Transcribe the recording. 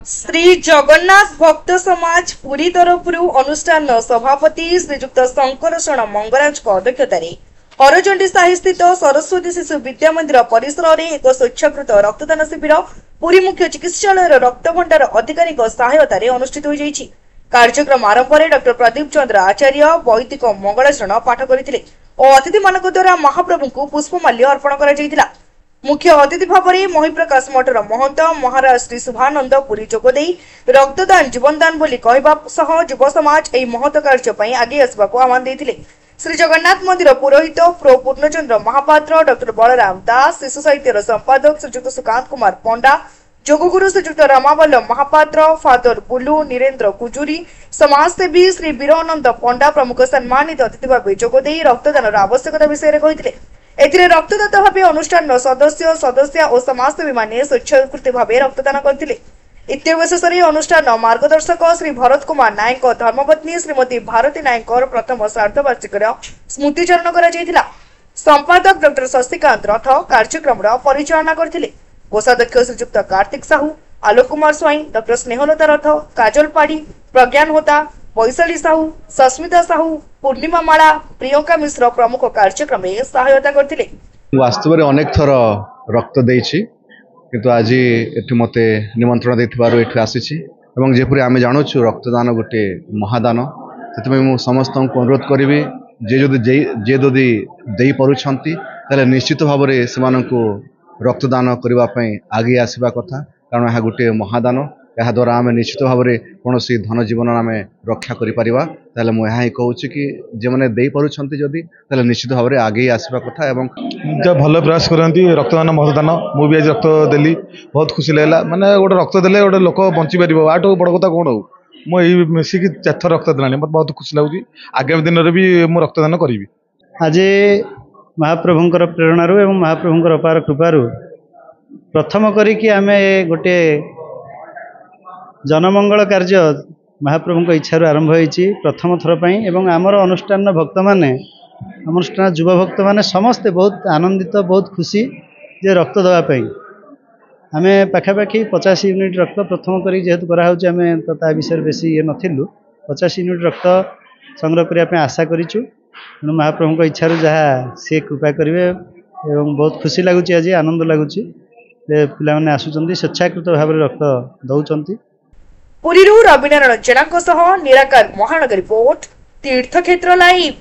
श्री जगन्नाथ भक्त समाज पुरी तरफ अनुष्ठान सभापति श्रीजुक्त शंकर शरण मंगराज अध्यक्षतार हरचंडी साहि स्थित सरस्वती शिशु विद्या मंदिर परिसर में एक स्वेच्छाकृत रक्तदान शिविर पुरी मुख्य चिकित्सालय रक्त भंडार अधिकारी सहायतार अनुष्ठित हो जाइछि। कार्यक्रम आरंभ में डॉ प्रदीप चंद्र आचार्य वैदिक मंगलाचरण पाठ करते और अतिथि मान द्वारा महाप्रभु को पुष्पमाल्य अर्पण कर मुख्य अतिथि भाव में महिप्रकाश मठर महंत महाराज श्री शुभानंद पुरी जोगदे रक्तदान जीवनदान बोली कहवा सह युव समाज यह महत कार्य आगे आसवा आह्वान देते। श्री जगन्नाथ मंदिर पुरोहित प्रो पूर्णचंद्र महापात्र डॉ बलराम दास शिशु साहित्यर संपादक श्रीजुक्त सुकांत कुमार पंडा जोगगुरु श्रीजुक्त रामावल्लभ महापात्र फादर बुलू नीरेन्द्र कुजुरी समाजसेवी श्री वीरानंद पंडा प्रमुख सम्मानित अतिथि भाव जोगदे रक्तदान आवश्यकता विषय कहते। एथिरे रक्तदाता भाव अनुष्ठान सदस्य सदस्य और समाजसेवी माने स्वेच्छाकृत भाव रक्तदान करथिले। इत्यवशेष अनुष्ठान मार्गदर्शक श्री भरत कुमार नायक धर्मपत्नी श्रीमती भारती नायक प्रथम श्राद्धवार्षिक स्मृतिचारण कर संपादक डॉ शशिकांत रथ कार्यक्रम परिचालना करथिले। कोषाध्यक्ष श्रीजुक्त कार्तिक साहू आलोक कुमार स्वाई डॉ स्नेहलता रथ काजल पाड़ी प्रज्ञान होता वैशाली साहू सस्मिता साहू पूर्णिमा माला प्रियंका मिश्र प्रमुख कार्यक्रम में सहायता करथिले। वास्तव में अनेक थर रक्त देइछि किंतु आज एठी मते निमंत्रण देथिबारु एठी आसीछि एवं जेपुरी आमे जानुछु रक्तदान गोटे महादान सेतमे मु समस्त को अनुरोध करिवि जे जदि देई परुछंती ताले निश्चित भाव में सेमानंकु रक्तदान करबा पई आगे आसीबा कथा कारण यह गोटे महादान यह द्वारा आम निश्चित भाव में कौन धन जीवन आम रक्षा करें मुझे कहूँ कि जो मैंने दे पार्टी जदि निश्चित भाव में आगे आसवा कथा एवं भल प्रयास करती रक्तदान महदान मुझे आज रक्त देली बहुत खुशी लगा माने गोटे रक्त देले गोटे लोक बंची पार आठ बड़ कथा कौन हो मुझे मिसिकी 4 थर रक्त देला मत बहुत खुशी लगुच आगामी दिन में भी मुझे रक्तदान करी। आज महाप्रभुंर प्रेरणा एवं महाप्रभुंर अपार कृपार प्रथम करिकी आमे गोटे जनमंगल कार्य महाप्रभु इच्छार आरंभ होती प्रथम थर पर एवं आमर अनुष्ठान भक्त माने अनुष्ठान युवा भक्त माने समस्ते बहुत आनंदित बहुत खुशी जे रक्त देवाई आम पाखापाखि 50 यूनिट रक्त प्रथम करी जेहेतु कराऊँ आम तो ता विषय बेसी ये नथिलु 50 यूनिट रक्त संग्रह करने आशा करूँ तेणु महाप्रभु इच्छार जहाँ सी कृपा करेंगे एवं बहुत खुशी लगुच आज आनंद लगुच पाने आसुँच स्वेच्छाकृत भाव में रक्त दौरान। पुरी रविनारायण जेना निराकार महानगर रिपोर्ट तीर्थक्षेत्र लाइव।